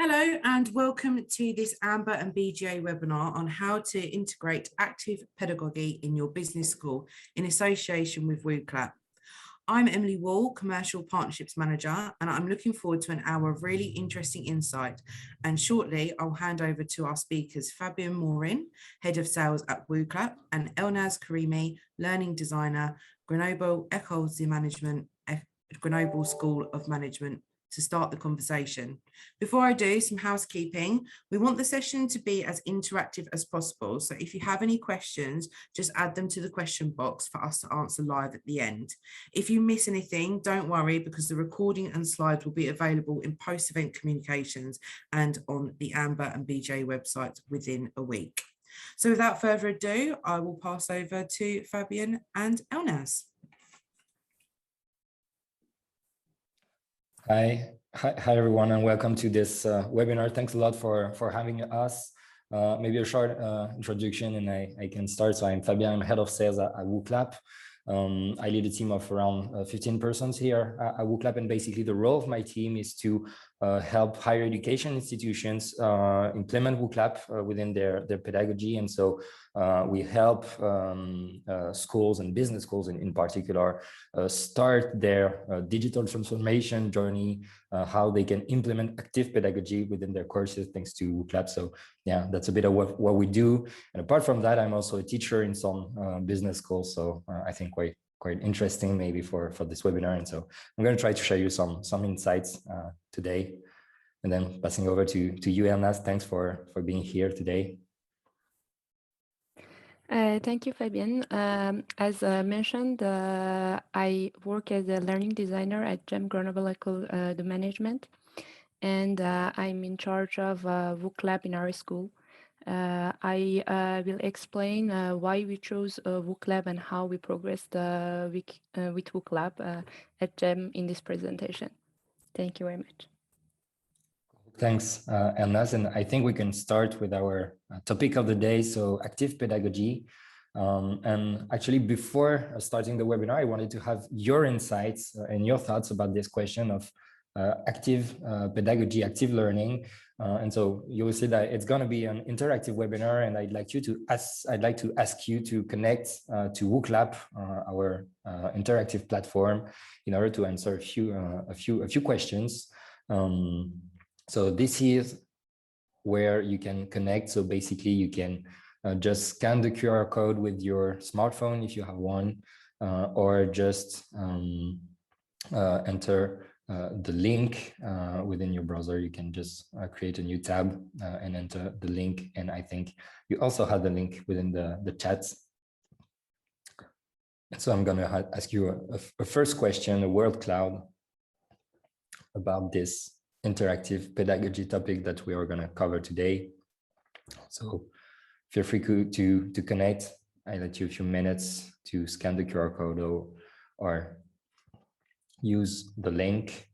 Hello and welcome to this Amber and BGA webinar on how to integrate active pedagogy in your business school in association with Wooclap. I'm Emily Wall, Commercial Partnerships Manager, and I'm looking forward to an hour of really interesting insight. And shortly, I'll hand over to our speakers, Fabian Morin, Head of Sales at Wooclap, and Elnaz Karimi, Learning Designer, Grenoble School of Management, to start the conversation. Before I do, some housekeeping. We want the session to be as interactive as possible. So if you have any questions, just add them to the question box for us to answer live at the end. If you miss anything, don't worry, because the recording and slides will be available in post-event communications and on the Amber and BJ websites within a week. So without further ado, I will pass over to Fabian and Elnaz. Hi everyone, and welcome to this webinar. Thanks a lot for having us. Maybe a short introduction, and I can start. So I'm Fabian, I'm Head of Sales at Wooclap. I lead a team of around 15 persons here at Wooclap, and basically the role of my team is to help higher education institutions implement Wooclap within their pedagogy. And so we help schools and business schools in particular start their digital transformation journey, how they can implement active pedagogy within their courses thanks to Wooclap. So yeah, that's a bit of what we do. And apart from that, I'm also a teacher in some business schools. So I think quite interesting maybe for this webinar. And so I'm going to try to share you some insights today. And then passing over to you, Elnaz. Thanks for being here today. Thank you, Fabian. As mentioned, I work as a learning designer at Grenoble School of Management, and I'm in charge of Wooclap in our school. I will explain why we chose Wooclap and how we progressed with Wooclap at GEM in this presentation. Thank you very much. Thanks, Elnaz. And I think we can start with our topic of the day, so active pedagogy. And actually, before starting the webinar, I wanted to have your insights and your thoughts about this question of active pedagogy, active learning. And so you will see that it's going to be an interactive webinar, and I'd like to ask you to connect to Wooclap, our interactive platform, in order to answer a few questions. So this is where you can connect. So basically you can just scan the QR code with your smartphone if you have one, or just enter the link within your browser. You can just create a new tab and enter the link. And I think you also have the link within the chats. And so I'm going to ask you a first question, a word cloud, about this interactive pedagogy topic that we are going to cover today. So feel free to connect. I let you a few minutes to scan the QR code or use the link.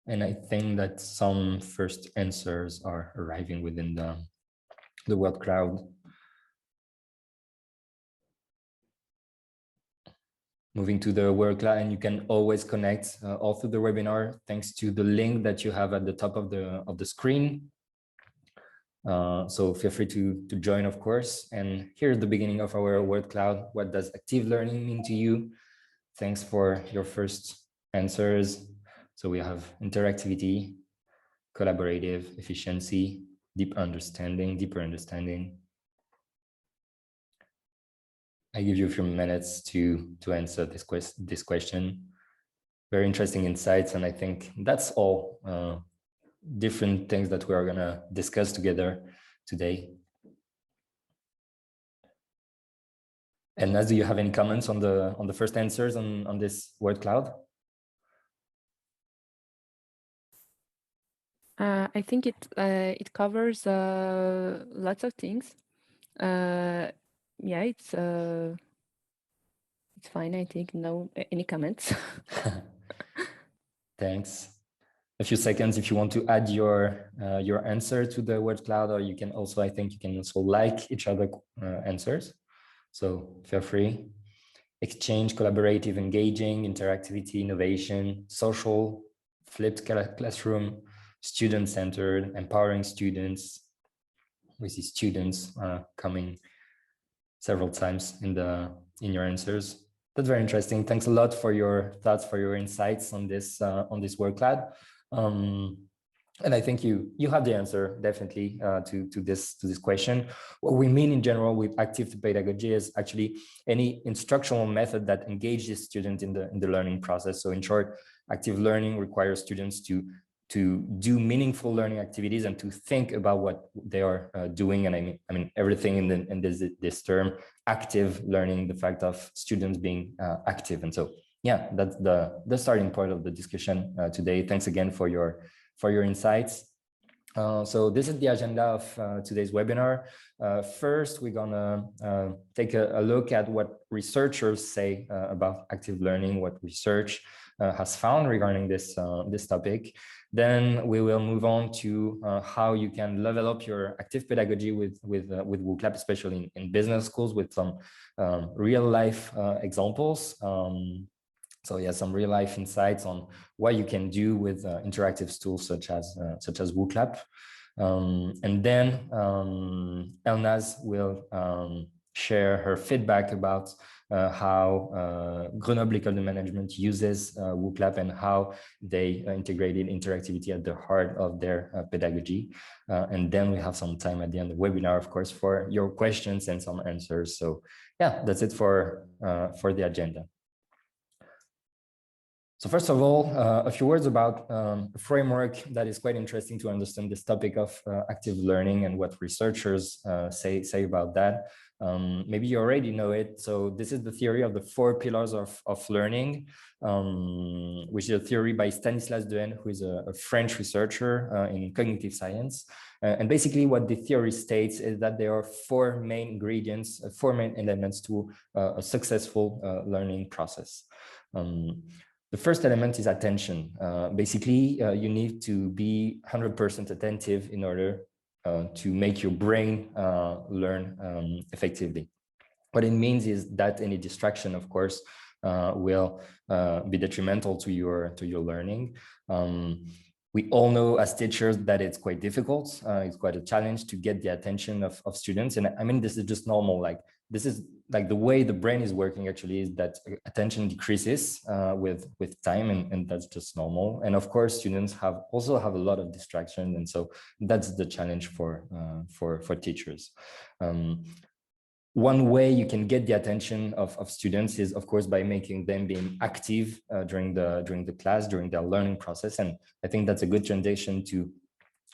And I think that some first answers are arriving within the word cloud. Moving to the word cloud, and you can always connect all through the webinar thanks to the link that you have at the top of the screen. So feel free to join, of course. And here's the beginning of our word cloud. What does active learning mean to you? Thanks for your first answers. So we have interactivity, collaborative, efficiency, deeper understanding. I give you a few minutes to answer this question. Very interesting insights, and I think that's all different things that we are going to discuss together today. And Naz, do you have any comments on the first answers on this word cloud? I think it covers lots of things. Yeah, it's fine. I think no any comments. Thanks. A few seconds if you want to add your answer to the word cloud, or you can also, I think you can also like each other answers. So feel free. Exchange, collaborative, engaging, interactivity, innovation, social, flipped classroom, student-centered, empowering students. We see students coming several times in your answers. That's very interesting. Thanks a lot for your thoughts, for your insights on this Wooclap. And I think you have the answer definitely to this question. What we mean in general with active pedagogy is actually any instructional method that engages students in the learning process. So in short, active learning requires students to do meaningful learning activities and to think about what they are doing. And I mean everything in this term, active learning, the fact of students being active. And so yeah, that's the starting point of the discussion today. Thanks again for your insights. So this is the agenda of today's webinar. First, we're gonna take a look at what researchers say about active learning, what research has found regarding this topic. Then we will move on to how you can level up your active pedagogy with Wooclap, especially in business schools, with some real life examples. So yeah, some real life insights on what you can do with interactive tools such as Wooclap. And then Elnaz will share her feedback about how Grenoble School of Management uses Wooclap and how they integrated interactivity at the heart of their pedagogy. And then we have some time at the end of the webinar, of course, for your questions and some answers. So yeah, that's it for the agenda. So first of all, a few words about a framework that is quite interesting to understand this topic of active learning and what researchers say about that. Maybe you already know it. So this is the theory of the 4 pillars of learning, which is a theory by Stanislas Dehaene, who is a French researcher in cognitive science. And basically what the theory states is that there are 4 main ingredients, 4 main elements to a successful learning process. The first element is attention. Basically, you need to be 100% attentive in order to make your brain learn effectively. What it means is that any distraction, of course, will be detrimental to your learning. We all know as teachers that it's quite difficult. It's quite a challenge to get the attention of students. And I mean, this is just normal. Like, this is like the way the brain is working actually, is that attention decreases with time, and that's just normal. And of course, students also have a lot of distractions. And so that's the challenge for teachers. One way you can get the attention of students is, of course, by making them being active during the class, during their learning process. And I think that's a good transition to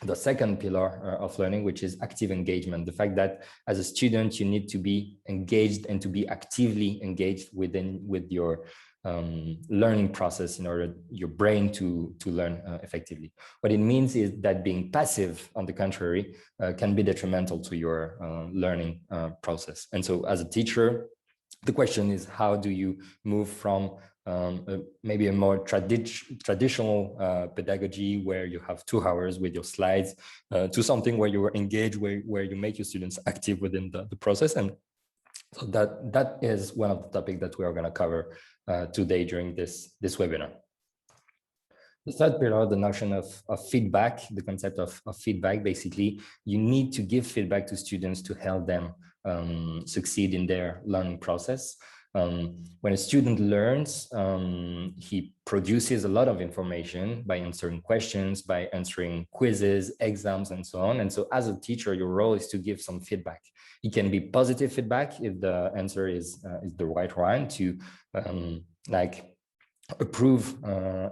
the second pillar of learning, which is active engagement. The fact that as a student, you need to be engaged and to be actively engaged with your learning process in order your brain to learn effectively. What it means is that being passive, on the contrary, can be detrimental to your learning process. And so as a teacher, the question is, how do you move from maybe a more traditional pedagogy where you have 2 hours with your slides to something where you are engaged, where you make your students active within the process. And so that is one of the topics that we are going to cover today during this webinar. The third pillar, the notion of feedback, the concept of feedback. Basically, you need to give feedback to students to help them succeed in their learning process. When a student learns, he produces a lot of information by answering questions, by answering quizzes, exams, and so on. And so as a teacher, your role is to give some feedback. It can be positive feedback if the answer is the right one, to like approve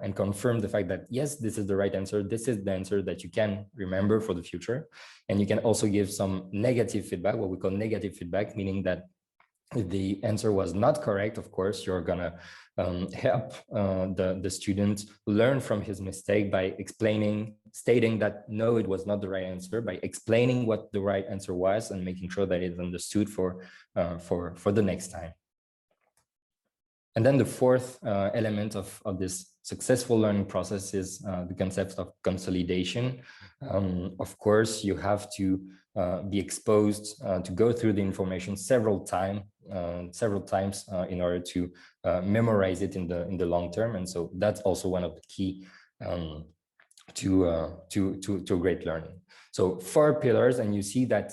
and confirm the fact that, yes, this is the right answer. This is the answer that you can remember for the future. And you can also give some negative feedback, what we call negative feedback, meaning that if the answer was not correct, of course, you're gonna help the student learn from his mistake by stating that no, it was not the right answer, by explaining what the right answer was and making sure that it's understood for the next time. And then the fourth element of this successful learning process is the concept of consolidation. Of course, you have to be exposed to go through the information several times in order to memorize it in the long term. And so that's also one of the key to great learning. So 4 pillars, and you see that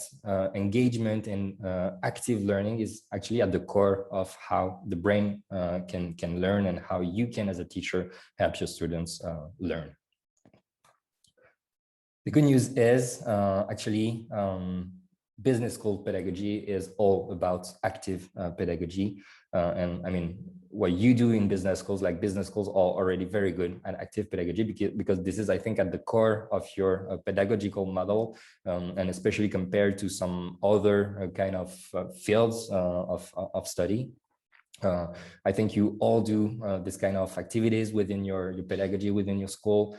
engagement and active learning is actually at the core of how the brain can learn and how you can, as a teacher, help your students learn. The good news is actually business school pedagogy is all about active pedagogy. And I mean, what you do in business schools, like business schools, are already very good at active pedagogy because this is, I think, at the core of your pedagogical model, and especially compared to some other kind of fields of study. I think you all do this kind of activities within your pedagogy within your school.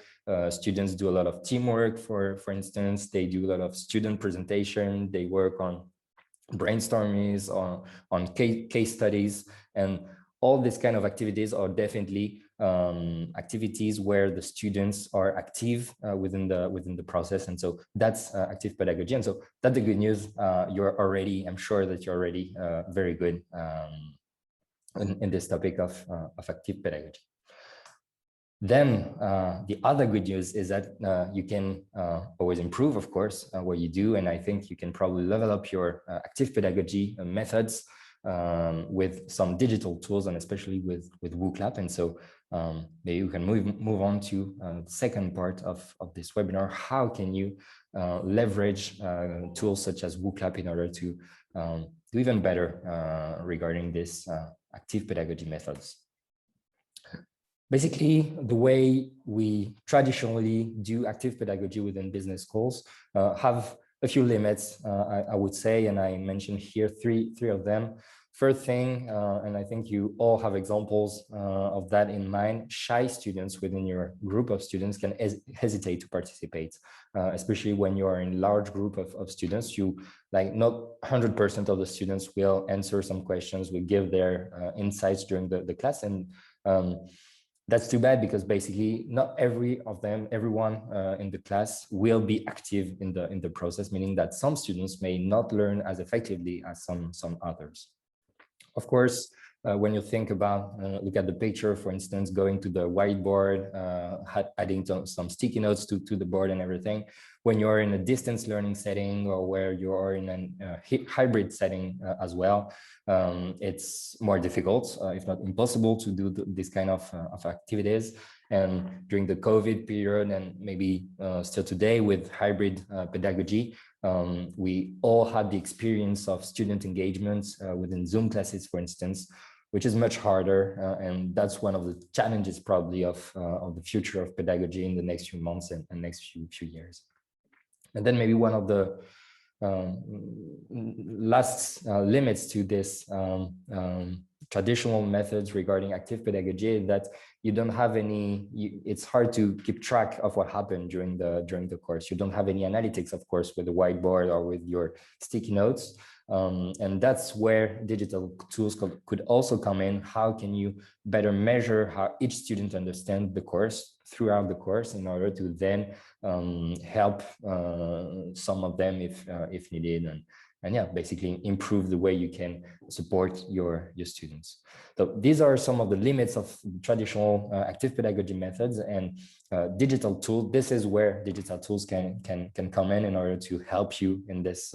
Students do a lot of teamwork, for instance. They do a lot of student presentation. They work on brainstormings, on case studies, and all these kind of activities are definitely activities where the students are active within the process. And so that's active pedagogy. And so that's the good news. You're already, I'm sure that you're already very good in this topic of active pedagogy. Then the other good news is that you can always improve, of course, what you do. And I think you can probably level up your active pedagogy methods with some digital tools, and especially with Wooclap. And so maybe you can move on to the second part of this webinar. How can you leverage tools such as Wooclap in order to do even better regarding this active pedagogy methods? Basically, the way we traditionally do active pedagogy within business schools have a few limits, I would say, and I mentioned here three of them. First thing, and I think you all have examples of that in mind, shy students within your group of students can hesitate to participate, especially when you are in a large group of students. You, like, not 100% of the students will answer some questions, will give their insights during the class, and that's too bad, because basically not everyone in the class will be active in the process, meaning that some students may not learn as effectively as some others. Of course, when you think about, look at the picture, for instance, going to the whiteboard, adding some sticky notes to the board and everything. When you're in a distance learning setting, or where you are in a hybrid setting as well, it's more difficult, if not impossible, to do this kind of activities. And during the COVID period, and maybe still today with hybrid pedagogy, we all had the experience of student engagements within Zoom classes, for instance, which is much harder. And that's one of the challenges probably of the future of pedagogy in the next few months and next few years. And then maybe one of the last limits to this traditional methods regarding active pedagogy is that you don't have any, it's hard to keep track of what happened during the course. You don't have any analytics, of course, with the whiteboard or with your sticky notes. And that's where digital tools could also come in. How can you better measure how each student understands the course throughout the course, in order to then help some of them if needed, and yeah, basically improve the way you can support your students. So these are some of the limits of traditional active pedagogy methods, and digital tools. This is where digital tools can come in order to help you in this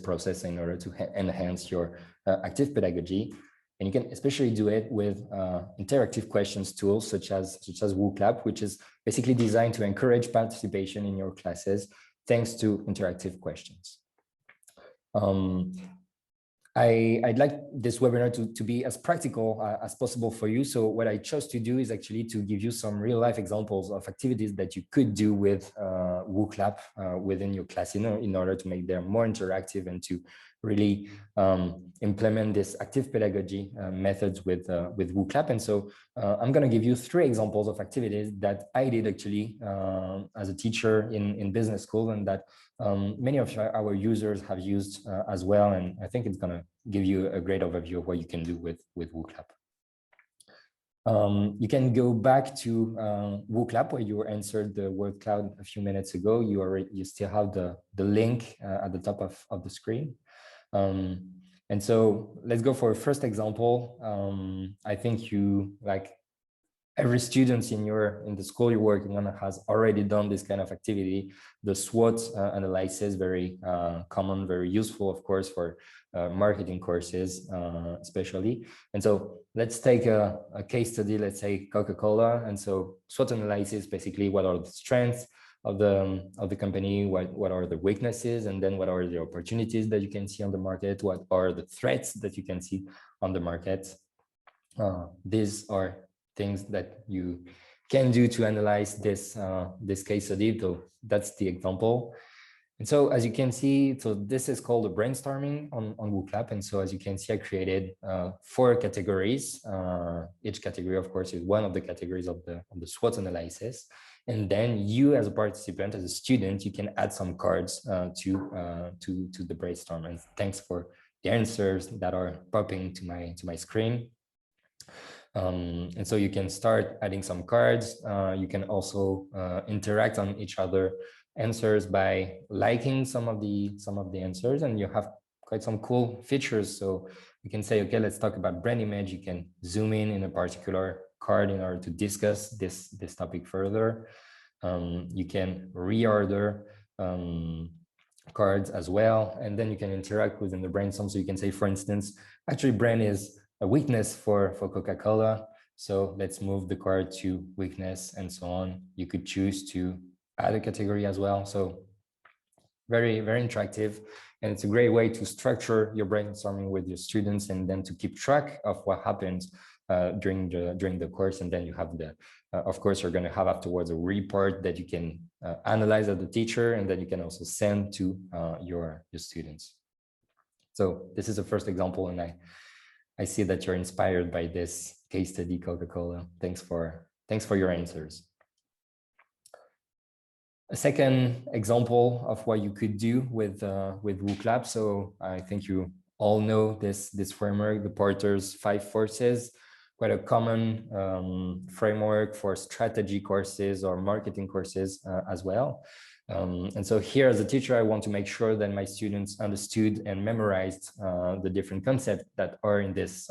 process, in order to enhance your active pedagogy. And you can especially do it with interactive questions tools such as Wooclap, which is basically designed to encourage participation in your classes thanks to interactive questions. I'd like this webinar to be as practical as possible for you. So what I chose to do is actually to give you some real life examples of activities that you could do with Wooclap within your class, in order to make them more interactive and to really implement this active pedagogy methods with Wooclap. And so I'm going to give you 3 examples of activities that I did actually as a teacher in business school, and that many of our users have used as well. And I think it's going to give you a great overview of what you can do with Wooclap. You can go back to Wooclap, where you answered the word cloud a few minutes ago. You still have the link at the top of the screen. And so let's go for a first example. I think every student in the school you're working on has already done this kind of activity. The SWOT analysis, very common, very useful, of course, for marketing courses, especially. And so let's take a case study, let's say Coca-Cola. And so SWOT analysis, basically, what are the strengths of the company, what are the weaknesses, and then what are the opportunities that you can see on the market, what are the threats that you can see on the market. These are things that you can do to analyze this case study. So that's the example. And so as you can see, so this is called a brainstorming on Wooclap. And so as you can see, I created 4 categories. Each category, of course, is one of the categories of the SWOT analysis. And then you, as a participant, as a student, you can add some cards to the brainstorm. And thanks for the answers that are popping to my screen. And so you can start adding some cards. You can also interact on each other answers by liking some of the answers, and you have quite some cool features. So you can say, okay, let's talk about brand image. You can zoom in a particular card in order to discuss this topic further. You can reorder cards as well, and then you can interact within the brainstorm. So you can say, for instance, actually brand is a weakness for Coca-Cola, so let's move the card to weakness, and so on. You could choose to add a category as well. So very, very interactive, and it's a great way to structure your brainstorming with your students, and then to keep track of what happens during the course. And then you have the of course, you're going to have afterwards a report that you can analyze as the teacher, and then you can also send to your students. So this is the first example, and I see that you're inspired by this case study, Coca-Cola. Thanks for your answers. A second example of what you could do with Wooclap. So I think you all know this framework, the Porter's 5 forces, quite a common framework for strategy courses or marketing courses as well. And so here as a teacher, I want to make sure that my students understood and memorized the different concepts that are in this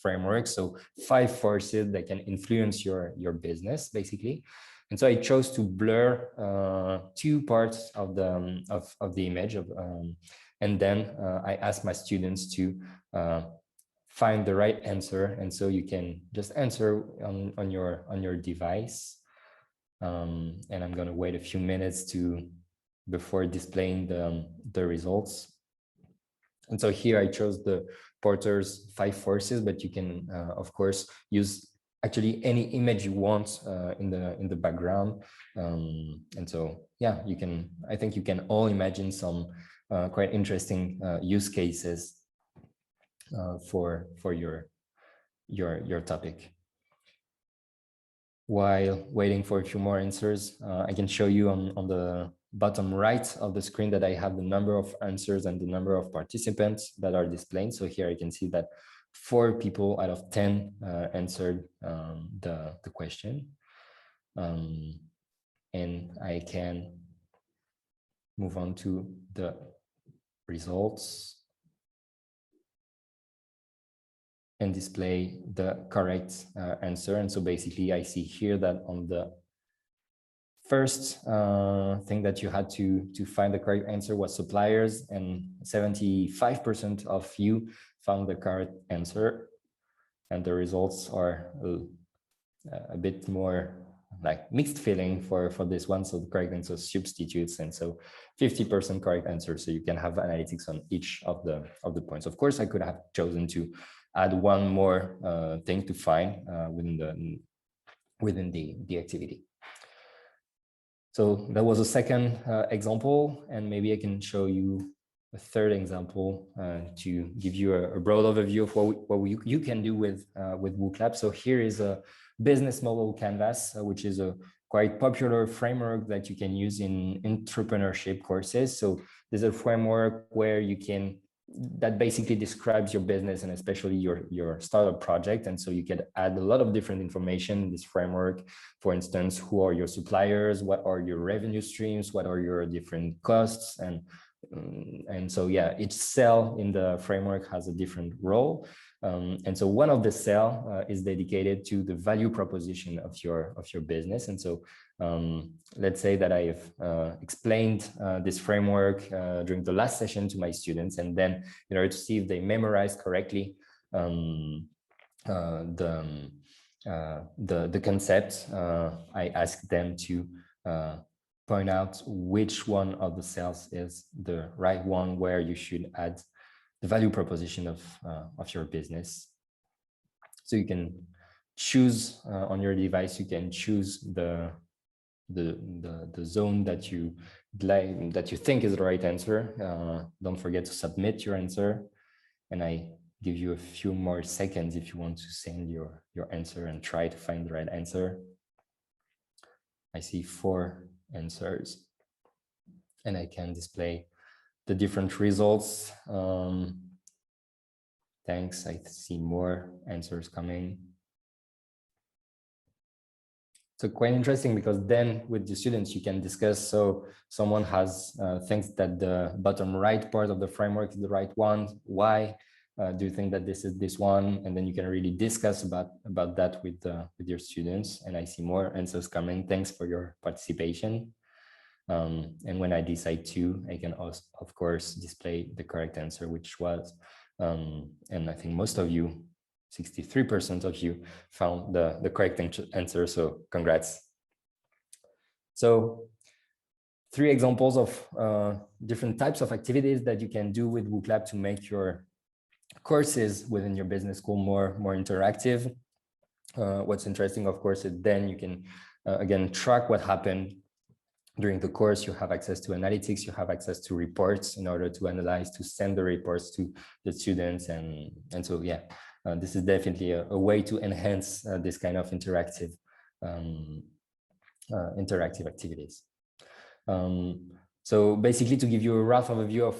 framework. So 5 forces that can influence your business, basically. And so I chose to blur 2 parts of the image and then I asked my students to find the right answer. And so you can just answer on your device. And I'm going to wait a few minutes before displaying the results. And so here I chose the Porter's 5 forces, but you can of course use actually any image you want in the background. And so yeah, I think you can all imagine some quite interesting use cases for your topic. While waiting for a few more answers, I can show you on the bottom right of the screen that I have the number of answers and the number of participants that are displayed. So here I can see that 4 people out of 10 answered the question. And I can move on to the results and display the correct answer. And so basically I see here that on the first thing that you had to find the correct answer was suppliers, and 75% of you found the correct answer. And the results are a bit more like mixed feeling for this one. So the correct answer is substitutes, and so 50% correct answer. So you can have analytics on each of the points. Of course, I could have chosen to add one more thing to find within the activity. So that was a second example, and maybe I can show you a third example to give you a broad overview of what you can do with Wooclap. So here is a business model canvas, which is a quite popular framework that you can use in entrepreneurship courses. So there's a framework where that basically describes your business and especially your startup project. And so you can add a lot of different information in this framework. For instance, who are your suppliers? What are your revenue streams? What are your different costs? And so, yeah, each cell in the framework has a different role. And so one of the cell is dedicated to the value proposition of your business. And so let's say that I've explained this framework during the last session to my students, and then in order to see if they memorize correctly the concept, I ask them to point out which one of the cells is the right one where you should add the value proposition of your business. So you can choose on your device, you can choose the zone that you think is the right answer. Don't forget to submit your answer, and I give you a few more seconds if you want to send your answer and try to find the right answer. I see 4 answers, and I can display the different results. Thanks, I see more answers coming. So quite interesting, because then with the students you can discuss. So someone has thinks that the bottom right part of the framework is the right one. Why do you think that this is this one? And then you can really discuss about that with your students. And I see more answers coming. Thanks for your participation. And when I decide to, I can also, of course, display the correct answer, which was, and I think most of you, 63% of you found the correct answer, so congrats. So 3 examples of different types of activities that you can do with Wooclap to make your courses within your business school more interactive. What's interesting, of course, is then you can, again, track what happened during the course. You have access to analytics, you have access to reports in order to analyze, to send the reports to the students. And so, yeah, this is definitely a way to enhance this kind of interactive activities. So basically, to give you a rough overview of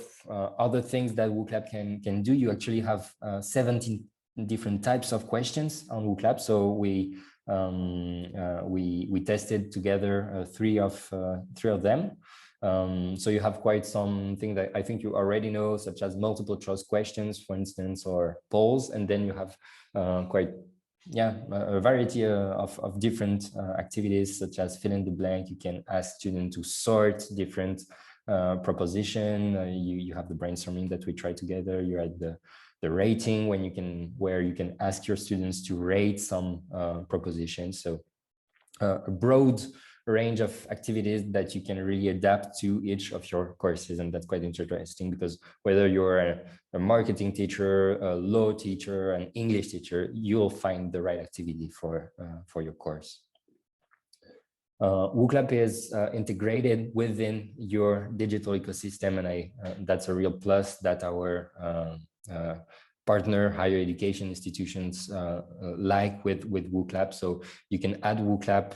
other things that Wooclap can do, you actually have 17 different types of questions on Wooclap. So we tested together 3 of them. So you have quite some things that I think you already know, such as multiple choice questions, for instance, or polls. And then you have quite a variety of different activities, such as fill in the blank. You can ask students to sort different proposition. You have the brainstorming that we try together. You're at the rating, where you can ask your students to rate some propositions. So a broad range of activities that you can really adapt to each of your courses. And that's quite interesting, because whether you're a marketing teacher, a law teacher, an English teacher, you'll find the right activity for your course. Wooclap is integrated within your digital ecosystem, and that's a real plus that our partner higher education institutions like with Wooclap. So you can add Wooclap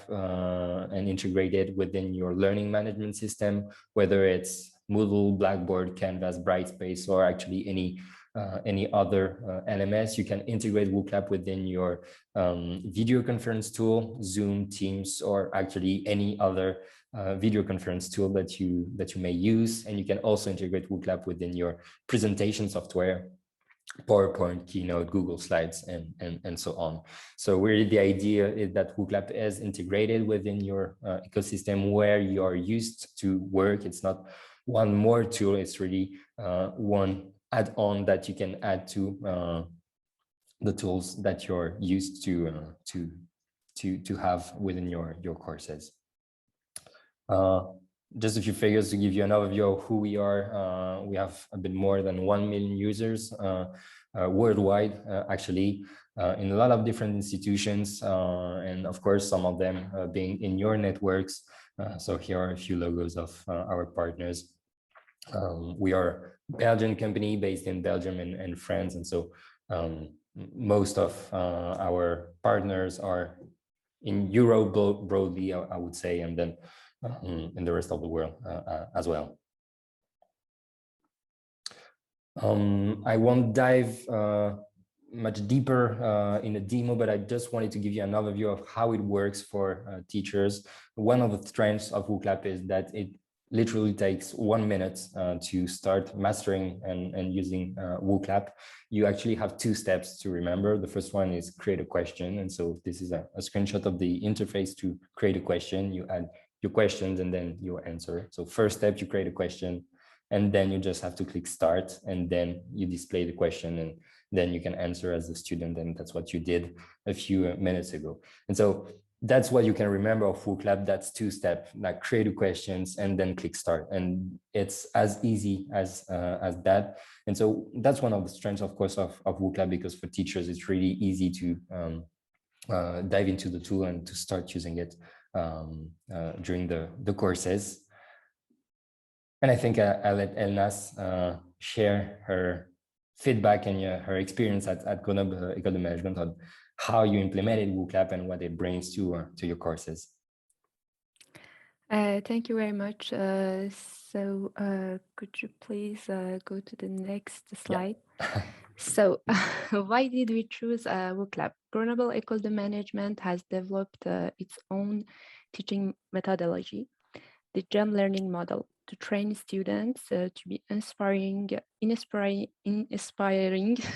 and integrate it within your learning management system, whether it's Moodle, Blackboard, Canvas, Brightspace, or actually any other LMS. You can integrate Wooclap within your video conference tool, Zoom, Teams, or actually any other video conference tool that you may use. And you can also integrate Wooclap within your presentation software, PowerPoint, Keynote, Google Slides, and so on. So really the idea is that Wooclap is integrated within your ecosystem where you are used to work. It's not one more tool, it's really one add-on that you can add to the tools that you're used to have within your courses. Just a few figures to give you an overview of who we are. We have a bit more than 1 million users worldwide, actually, in a lot of different institutions, and of course, some of them being in your networks. So here are a few logos of our partners. We are a Belgian company based in Belgium and France, and so most of our partners are in Europe broadly, I would say, and then in the rest of the world as well. I won't dive much deeper in the demo, but I just wanted to give you an overview of how it works for teachers. One of the strengths of Wooclap is that it literally takes 1 minute to start mastering and using Wooclap. You actually have 2 steps to remember. The first one is create a question. And so this is a screenshot of the interface to create a question. You add your questions and then your answer. So first step, you create a question, and then you just have to click start, and then you display the question, and then you can answer as a student. And that's what you did a few minutes ago. And so that's what you can remember of Wooclap. That's 2-step, like create the questions and then click start. And it's as easy as that. And so that's one of the strengths, of course, of Wooclap, because for teachers, it's really easy to dive into the tool and to start using it during the courses. And I think I'll let Elnas share her feedback and her experience at Grenoble School of Management on how you implemented Wooclap and what it brings to your courses. Thank you very much. Could you please go to the next slide? Yeah. So why did we choose Wooclap? Grenoble School of Management has developed its own teaching methodology, the GEM learning model, to train students to be inspiring,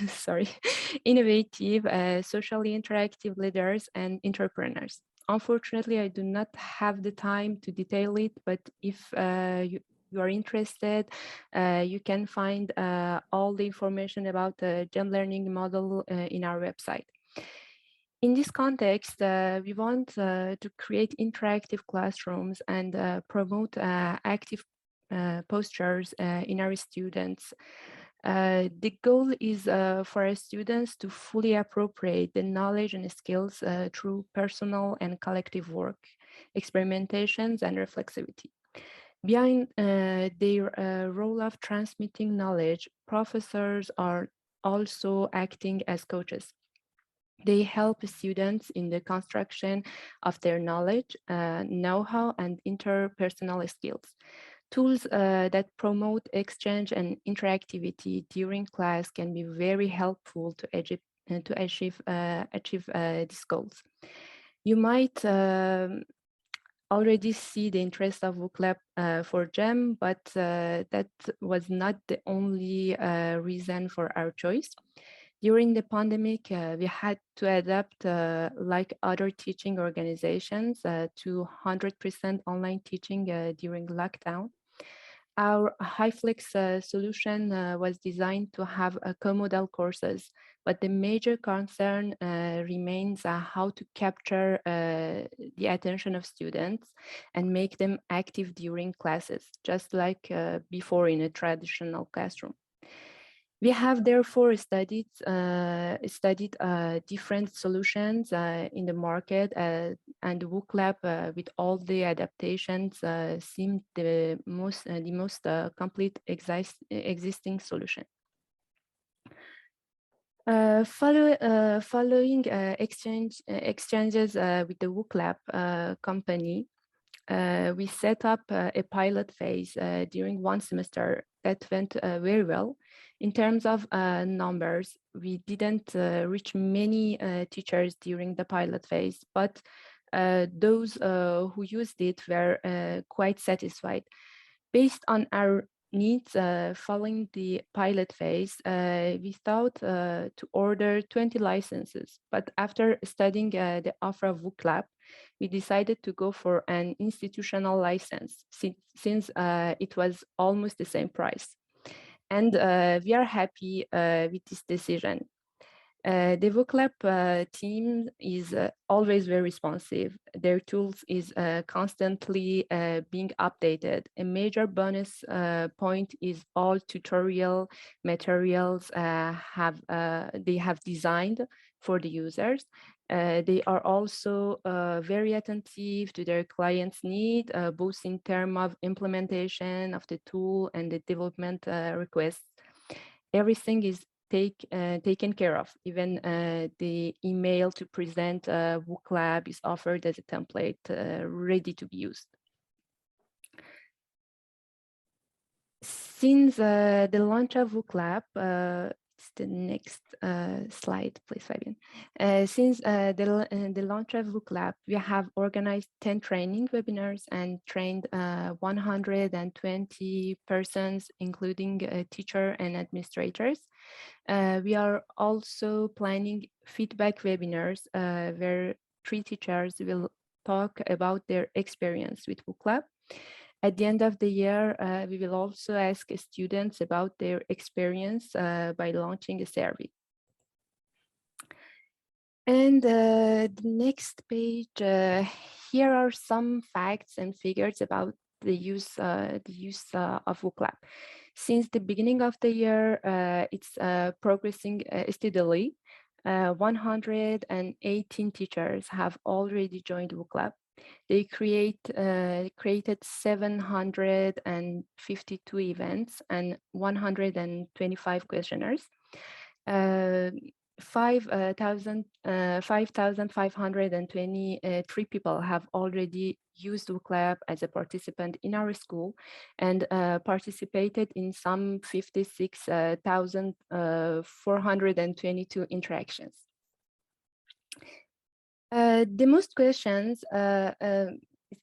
sorry, innovative, socially interactive leaders and entrepreneurs. Unfortunately, I do not have the time to detail it, but if you are interested, you can find all the information about the GEM learning model in our website. In this context, we want to create interactive classrooms and promote active postures in our students. The goal is for our students to fully appropriate the knowledge and skills through personal and collective work, experimentations, and reflexivity. Behind their role of transmitting knowledge, professors are also acting as coaches. They help students in the construction of their knowledge, know-how, and interpersonal skills. Tools that promote exchange and interactivity during class can be very helpful to achieve these goals. You might already see the interest of Wooclap for GEM, but that was not the only reason for our choice. During the pandemic, we had to adapt, like other teaching organizations, to 100% online teaching during lockdown. Our HighFlex solution was designed to have co-modal courses, but the major concern remains how to capture the attention of students and make them active during classes, just like before in a traditional classroom. We have therefore studied different solutions in the market, and Wooclap, with all the adaptations, seemed the most complete existing solution. Following exchanges with the Wooclap company, we set up a pilot phase during one semester that went very well. In terms of numbers, we didn't reach many teachers during the pilot phase, but those who used it were quite satisfied. Based on our needs following the pilot phase, we thought to order 20 licenses, but after studying the offer of Wooclap, we decided to go for an institutional license since it was almost the same price. And we are happy with this decision. The Wooclap team is always very responsive. Their tools is constantly being updated. A major bonus point is all tutorial materials they have designed for the users. They are also very attentive to their clients' need, both in terms of implementation of the tool and the development requests. Everything is taken care of. Even the email to present Wooclap is offered as a template ready to be used. Since the launch of Wooclap, It's the next slide, please, Fabian. Since the launch of Wooclap, we have organized 10 training webinars and trained 120 persons, including teachers and administrators. We are also planning feedback webinars where 3 teachers will talk about their experience with Wooclap. At the end of the year, we will also ask students about their experience by launching a survey. And the next page, here are some facts and figures about the use of Wooclap. Since the beginning of the year, it's progressing steadily. 118 teachers have already joined Wooclap. They created 752 events and 125 questionnaires. 5,523 people have already used Wooclap as a participant in our school and participated in some 56,422 interactions. The most questions, is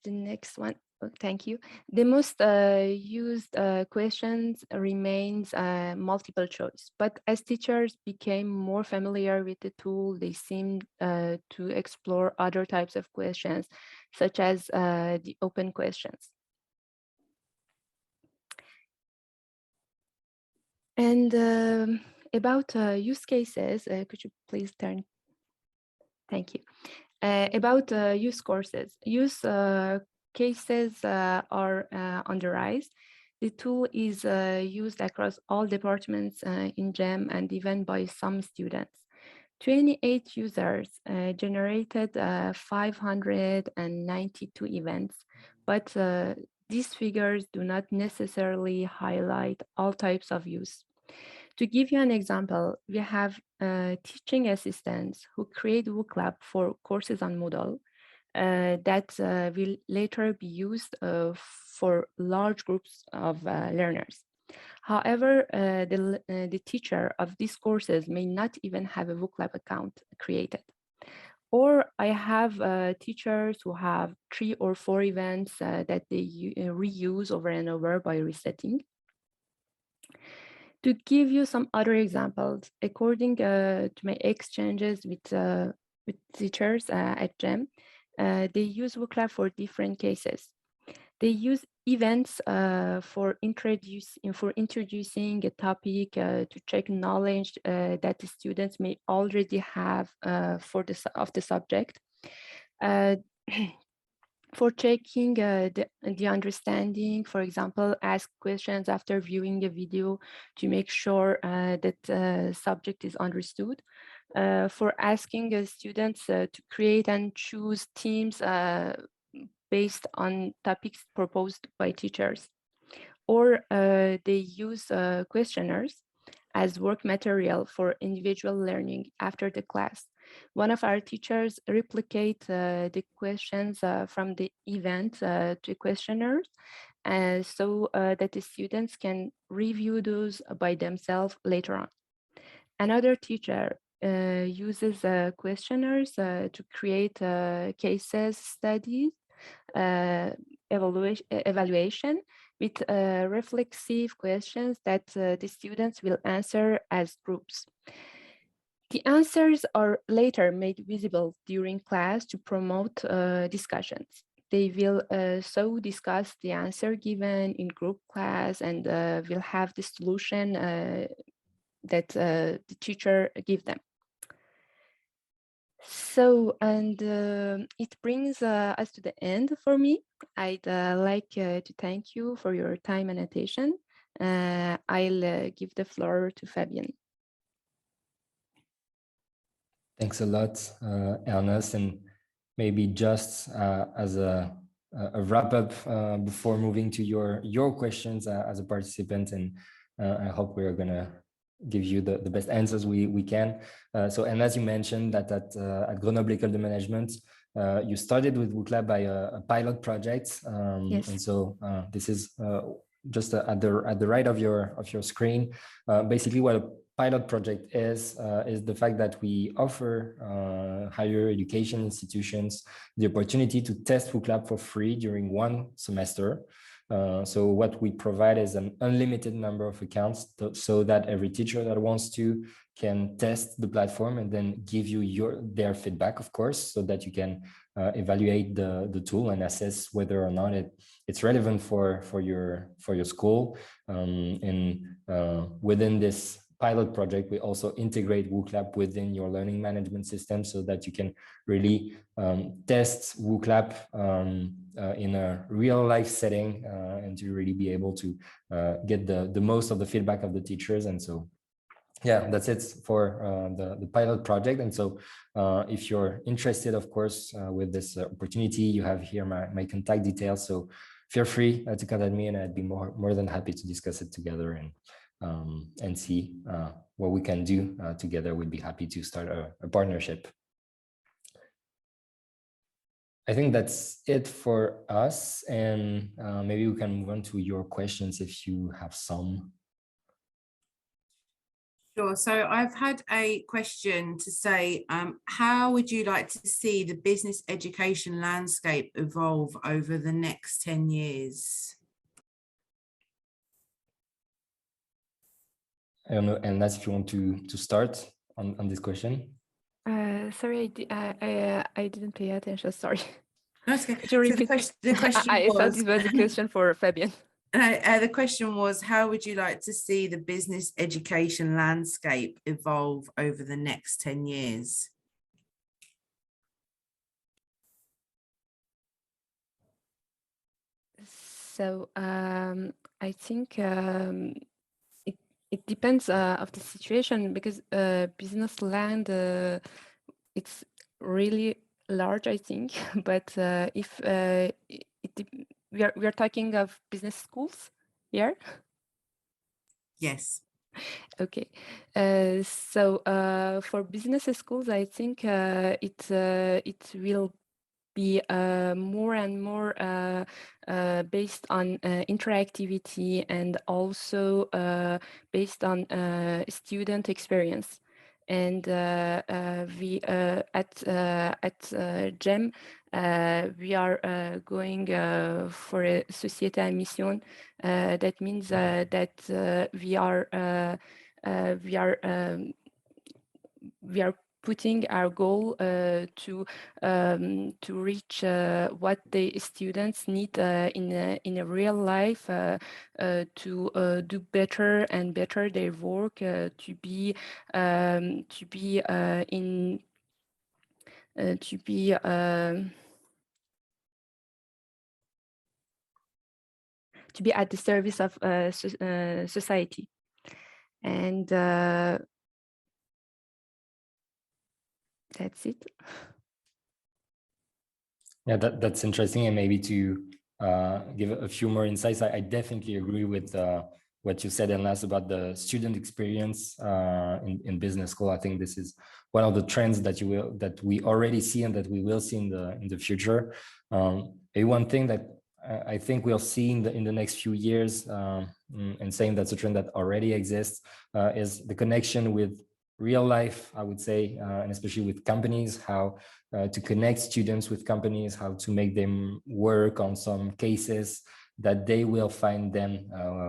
the next one. Oh, thank you. The most used questions remains multiple choice, but as teachers became more familiar with the tool, they seemed to explore other types of questions, such as the open questions. And about use cases, could you please turn? Thank you. About use courses. Use cases are on the rise. The tool is used across all departments in GEM and even by some students. 28 users generated 592 events, but these figures do not necessarily highlight all types of use. To give you an example, we have teaching assistants who create Wooclap for courses on Moodle that will later be used for large groups of learners. However, the teacher of these courses may not even have a Wooclap account created. Or I have teachers who have 3 or 4 events that they reuse over and over by resetting. To give you some other examples, according to my exchanges with teachers at GEM, they use Wooclap for different cases. They use events for introducing a topic to check knowledge that the students may already have of the subject. For checking the understanding, for example, ask questions after viewing a video to make sure that the subject is understood. For asking students to create and choose themes based on topics proposed by teachers. Or they use questionnaires as work material for individual learning after the class. One of our teachers replicate the questions from the event to questionnaires so that the students can review those by themselves later on. Another teacher uses questionnaires to create cases studies, evaluation with reflexive questions that the students will answer as groups. The answers are later made visible during class to promote discussions. They will so discuss the answer given in group class and will have the solution that the teacher give them. So, and it brings us to the end for me. I'd like to thank you for your time and attention. I'll give the floor to Fabian. Thanks a lot, Ernest. And maybe just as a wrap up before moving to your questions as a participant, and I hope we're gonna give you the best answers we can. And as you mentioned that at Grenoble School of Management, you started with Wooclap by a pilot project. Yes. And so this is just at the right of your screen, basically what a pilot project is the fact that we offer higher education institutions the opportunity to test Wooclap for free during one semester. So what we provide is an unlimited number of accounts so that every teacher that wants to can test the platform and then give you their feedback, of course, so that you can evaluate the tool and assess whether or not it's relevant for your school. And within this pilot project, we also integrate Wooclap within your learning management system so that you can really test Wooclap in a real life setting and to really be able to get the most of the feedback of the teachers. And so, yeah, that's it for the pilot project. And so if you're interested, of course, with this opportunity, you have here my contact details. So feel free to contact me and I'd be more than happy to discuss it together and see what we can do together. We'd be happy to start a partnership. I think that's it for us. And maybe we can move on to your questions if you have some. Sure. So I've had a question to say, how would you like to see the business education landscape evolve over the next 10 years? I don't know, unless if you want to start on this question. Sorry, I didn't pay attention. Sorry. That's okay. Could you repeat? The question I was, thought it was a question for Fabian. The question was, how would you like to see the business education landscape evolve over the next 10 years? So I think it depends of the situation, because business land it's really large, I think. But if we are talking of business schools here. Yes. Okay. So for business schools, I think it will be more and more based on interactivity and also based on student experience. And we at GEM we are going for a société à mission. That means that we are putting our goal to reach what the students need in a real life to do better and better their work, to be at the service of society. And that's it. Yeah, that's interesting. And maybe to give a few more insights, I definitely agree with what you said and last about the student experience in business school. I think this is one of the trends that we already see and that we will see in the future. Maybe one thing that I think we'll see in the next few years, and saying that's a trend that already exists, is the connection with real life, I would say, and especially with companies, how to connect students with companies, how to make them work on some cases that they will find them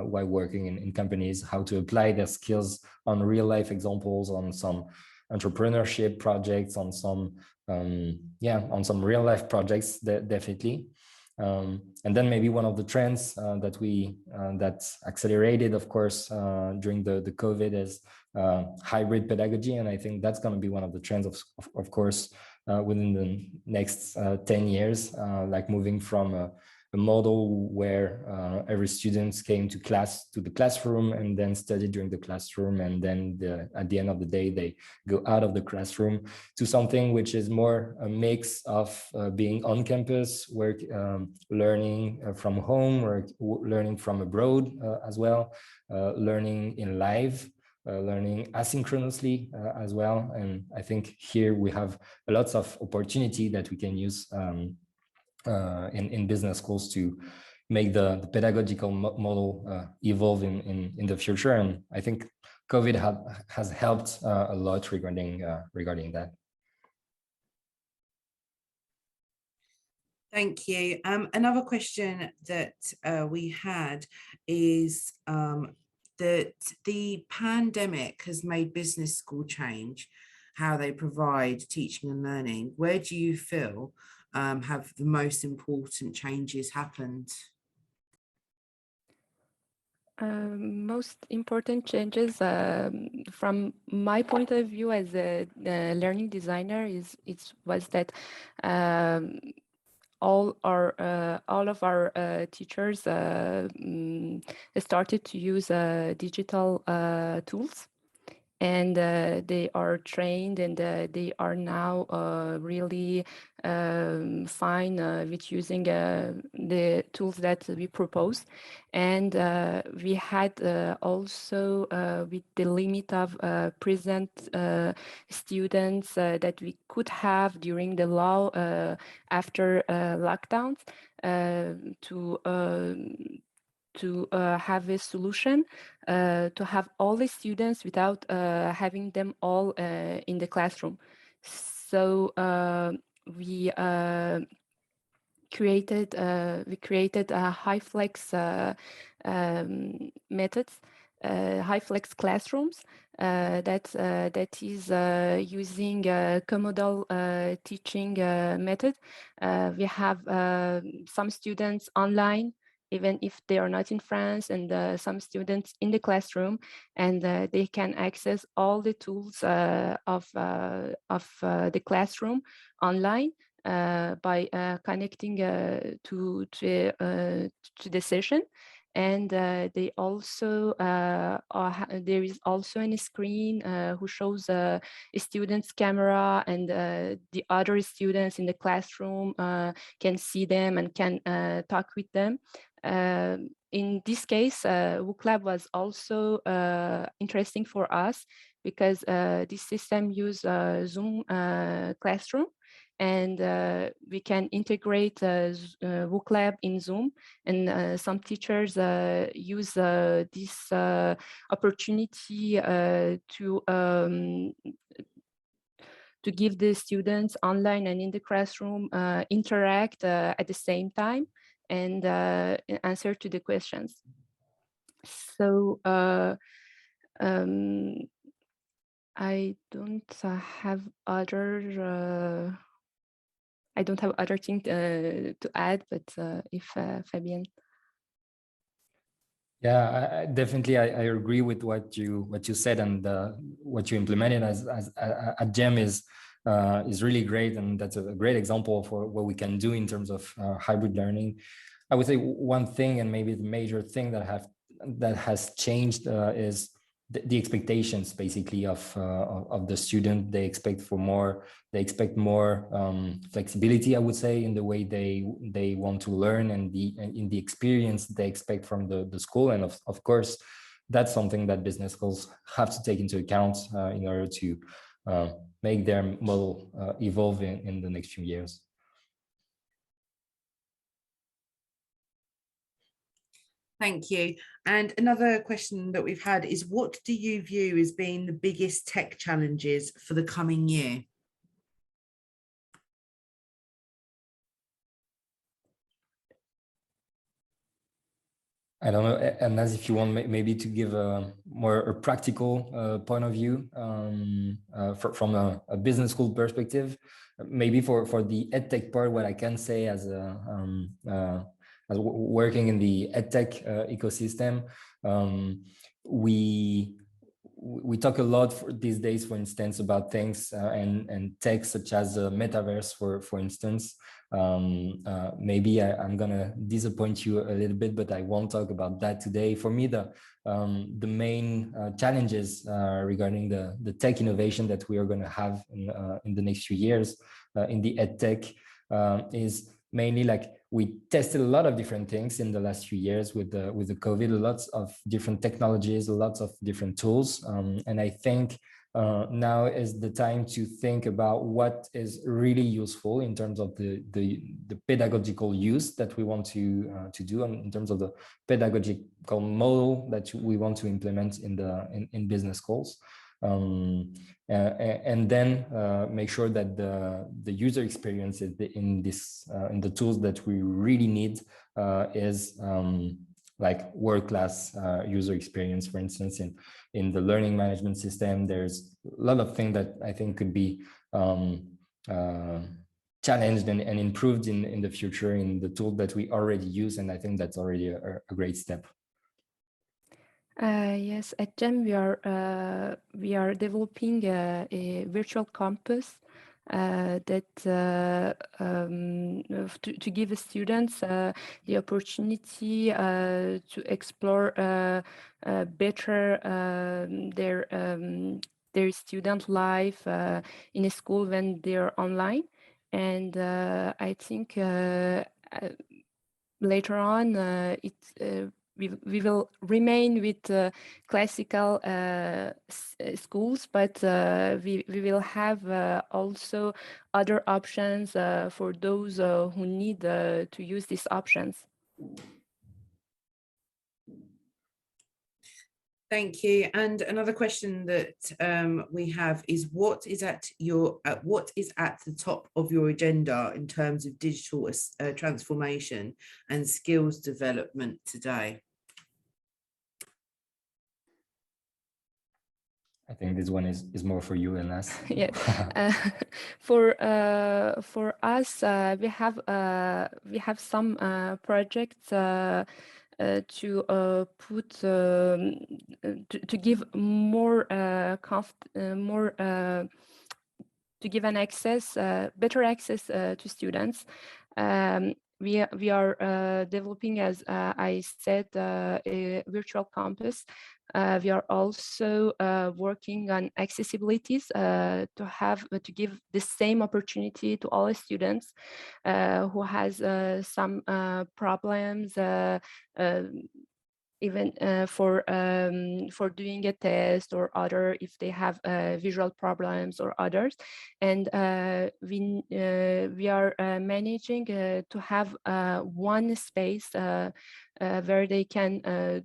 while working in companies, how to apply their skills on real life examples, on some entrepreneurship projects, on some real life projects, definitely. And then maybe one of the trends that accelerated, of course, during the COVID is hybrid pedagogy. And I think that's going to be one of the trends, of course, within the next 10 years, like moving from a model where every student came to the classroom and then studied during the classroom, and then at the end of the day they go out of the classroom, to something which is more a mix of being on campus, work, learning from home, or learning from abroad as well, learning in live, learning asynchronously as well. And I think here we have lots of opportunity that we can use in business schools to make the pedagogical model evolve in the future. And I think COVID has helped a lot regarding that. Thank you. Another question that we had is that the pandemic has made business school change how they provide teaching and learning. Where do you feel have the most important changes happened? Most important changes from my point of view as a learning designer was that all of our teachers started to use digital tools, and they are trained, and they are now really fine with using the tools that we propose. And we had also with the limit of present students that we could have during the law after lockdowns to have a solution to have all the students without having them all in the classroom. So we created high flex methods, high flex classrooms that is using comodal teaching method. We have some students online, even if they are not in France, and some students in the classroom, and they can access all the tools of the classroom online by connecting to the session. And they also there is also a screen who shows a student's camera, and the other students in the classroom can see them and can talk with them. In this case, Wooclap was also interesting for us because this system uses Zoom classroom, and we can integrate Wooclap in Zoom, and some teachers use this opportunity to give the students online and in the classroom interact at the same time and answer to the questions. So I don't have other thing to add, but if Fabienne. Yeah, definitely. I agree with what you said, and what you implemented as at GEM is really great, and that's a great example for what we can do in terms of hybrid learning. I would say one thing, and maybe the major thing that has changed is the expectations, basically, of the student. They expect more flexibility, I would say, in the way they want to learn, and in the experience they expect from the school. And of course, that's something that business schools have to take into account in order to make their model evolve in the next few years. Thank you. And another question that we've had is, what do you view as being the biggest tech challenges for the coming year? I don't know, and as if you want maybe to give a more practical point of view from a business school perspective, maybe for the edtech part, what I can say as working in the edtech ecosystem, we talk a lot these days, for instance, about things and tech such as metaverse, for instance. Maybe I'm gonna disappoint you a little bit, but I won't talk about that today. For me, the main challenges regarding the tech innovation that we are going to have in the next few years in the edtech is mainly like we tested a lot of different things in the last few years with the COVID, lots of different technologies, lots of different tools, and I think now is the time to think about what is really useful in terms of the pedagogical use that we want to do, and in terms of the pedagogical model that we want to implement in business schools. And then make sure that the user experience in the tools that we really need is like world-class user experience. For instance, in the learning management system, there's a lot of things that I think could be challenged and improved in the future in the tool that we already use, and I think that's already a great step. Yes, at GEM we are developing a virtual campus that to give students the opportunity to explore better their student life in a school when they're online. And I think later on we will remain with classical schools, but we will have also other options for those who need to use these options. Thank you. And another question that we have is what is at the top of your agenda in terms of digital transformation and skills development today? I think this one is more for you and us. Yes. For us, we have some projects to put to give more to give an access, better access to students. We are developing, as I said, a virtual campus. We are also working on accessibilities to give the same opportunity to all students who has some problems, even for doing a test or other, if they have visual problems or others. And we are managing to have one space where they can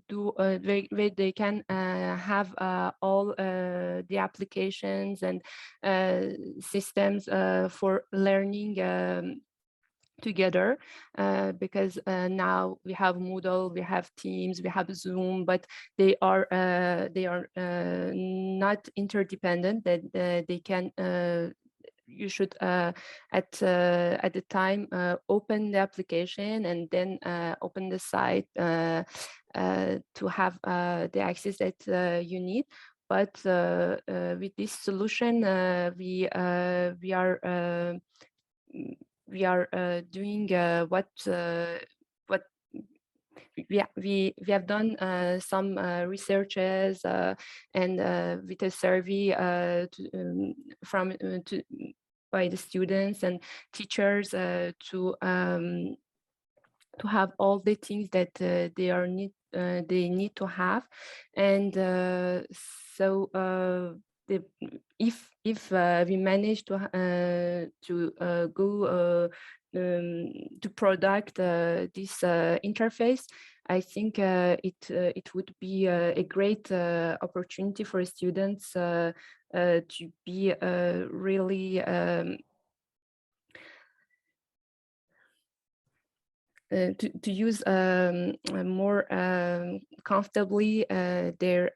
where they can have all the applications and systems for learning together, because now we have Moodle, we have Teams, we have Zoom, but they are not interdependent. That they can you should at the time open the application and then open the site to have the access that you need. But with this solution, we are doing what we have done some researches and with a survey by the students and teachers to have all the things that they need to have. And so if we manage to go to product this interface, I think it would be a great opportunity for students to be really to use more comfortably their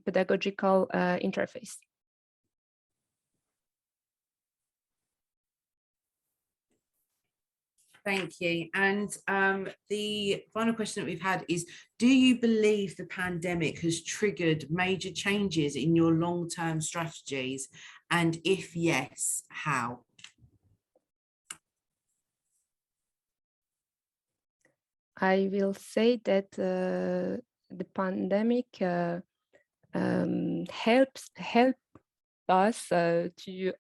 pedagogical interface. Thank you. And the final question that we've had is, do you believe the pandemic has triggered major changes in your long-term strategies? And if yes, how? I will say that the pandemic helped us to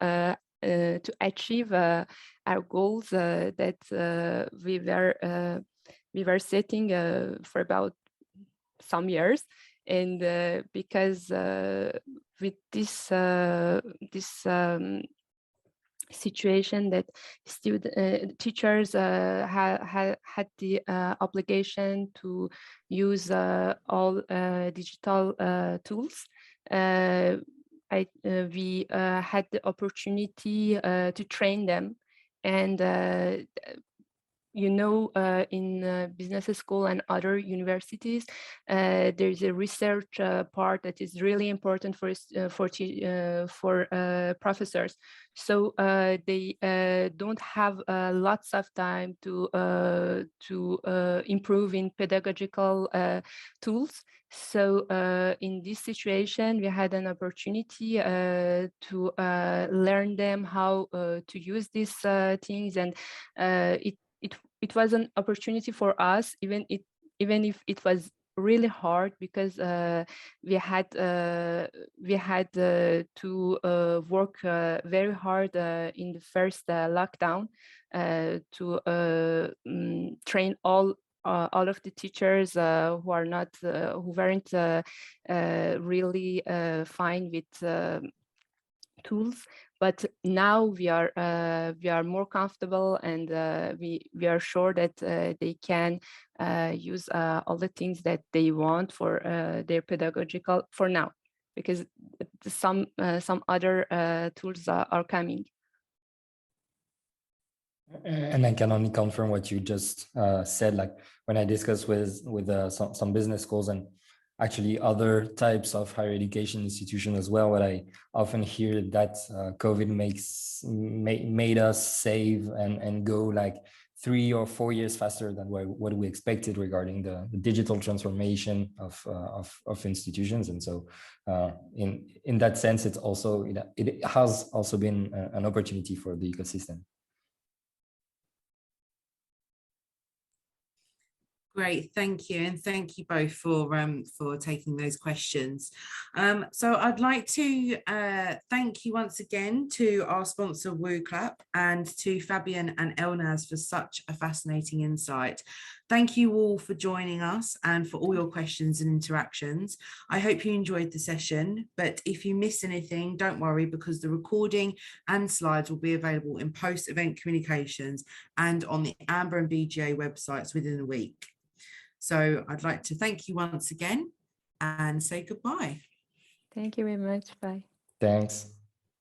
achieve our goals that we were setting for about some years. And because with this situation that teachers had the obligation to use all digital tools, we had the opportunity to train them. And in business school and other universities, there's a research part that is really important for professors. So they don't have lots of time to improve in pedagogical tools. So in this situation, we had an opportunity to learn them how to use these things, and it was an opportunity for us, even if it was really hard, because we had to work very hard in the first lockdown to train all of the teachers who weren't really fine with tools. But now we are more comfortable, and we are sure that they can use all the things that they want for their pedagogical for now, because some other tools are coming. And I can only confirm what you just said. Like when I discuss with some business schools and actually other types of higher education institutions as well, what I often hear that COVID made us save and go like 3 or 4 years faster than what we expected regarding the digital transformation of institutions. And so in that sense, it has also been an opportunity for the ecosystem. Great, thank you, and thank you both for taking those questions. So I'd like to thank you once again to our sponsor Wooclap, and to Fabian and Elnaz for such a fascinating insight. Thank you all for joining us and for all your questions and interactions. I hope you enjoyed the session, but if you missed anything, don't worry, because the recording and slides will be available in post-event communications and on the Amber and BGA websites within a week. So I'd like to thank you once again and say goodbye. Thank you very much. Bye. Thanks.